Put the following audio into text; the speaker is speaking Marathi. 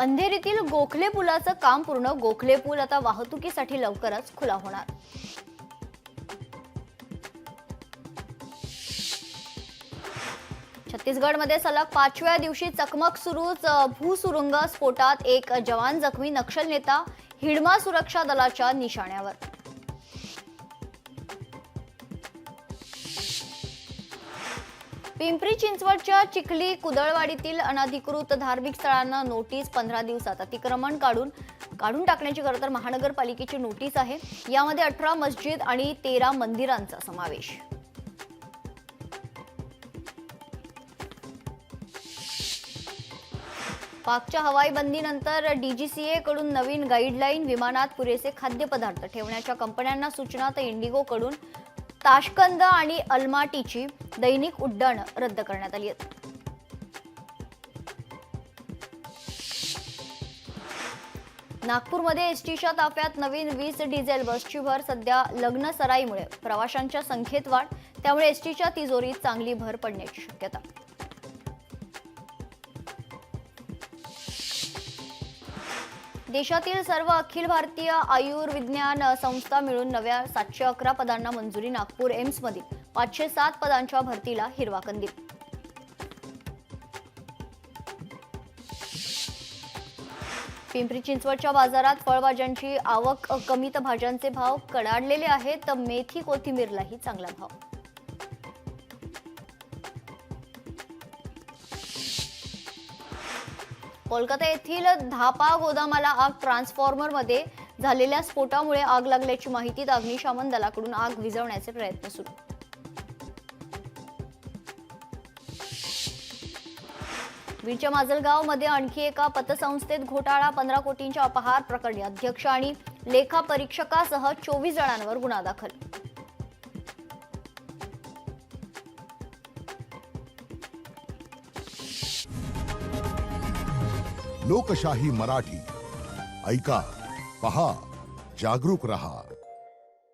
अंधेरीतील गोखले पुलाचं काम पूर्ण. गोखले पूल आता वाहतुकीसाठी लवकरच खुला होणार. छत्तीसगडमध्ये सलग 5व्या दिवशी चकमक सुरूच. भूसुरुंग स्फोटात एक जवान जखमी. नक्षल नेता हिडमा सुरक्षा दलाच्या निशाण्यावर. पिंपरी चिंचवडच्या चिखली कुदळवाडीतील अनधिकृत धार्मिक स्थळांना नोटीस. 15 दिवसात अतिक्रमण काढून टाकण्याची खरं तर महानगरपालिकेची नोटीस आहे. यामध्ये 18 मस्जिद आणि 13 मंदिरांचा समावेश. पाकच्या हवाई बंदीनंतर डीजीसीए कडून नवीन गाईडलाईन. विमानात पुरेसे खाद्यपदार्थ ठेवण्याच्या कंपन्यांना सूचना. तर इंडिगो कडून ताशकंद आणि अलमाटीची दैनिक उड्डाणं रद्द करण्यात आली आहेत. नागपूरमध्ये एसटीच्या ताफ्यात नवीन 20 डिझेल बसची भर. सध्या लग्न सराईमुळे प्रवाशांच्या संख्येत वाढ. त्यामुळे एसटीच्या तिजोरीत चांगली भर पडण्याची शक्यता. देशातील सर्व अखिल भारतीय आयुर्विज्ञान संस्था मिळून नव्या 711 पदांना मंजुरी. नागपूर एम्समधील 507 पदांच्या भरतीला हिरवा कंदील. पिंपरी चिंचवडच्या बाजारात फळभाज्यांची आवक कमी तर भाज्यांचे भाव कडाडलेले आहेत. मेथी कोथिंबीरलाही चांगला भाव. कोलकाता येथील धापा गोदामाला आग. ट्रान्सफॉर्मरमध्ये झालेल्या स्फोटामुळे आग लागल्याची माहिती. अग्निशमन दलाकडून आग विझवण्याचे प्रयत्न सुरू. बीडच्या माजलगावमध्ये आणखी एका पतसंस्थेत घोटाळा. 15 कोटींच्या अपहार प्रकरणी अध्यक्ष आणि लेखा परीक्षकासह 24 जणांवर गुन्हा दाखल. लोकशाही मराठी ऐका, पहा, जागरूक रहा.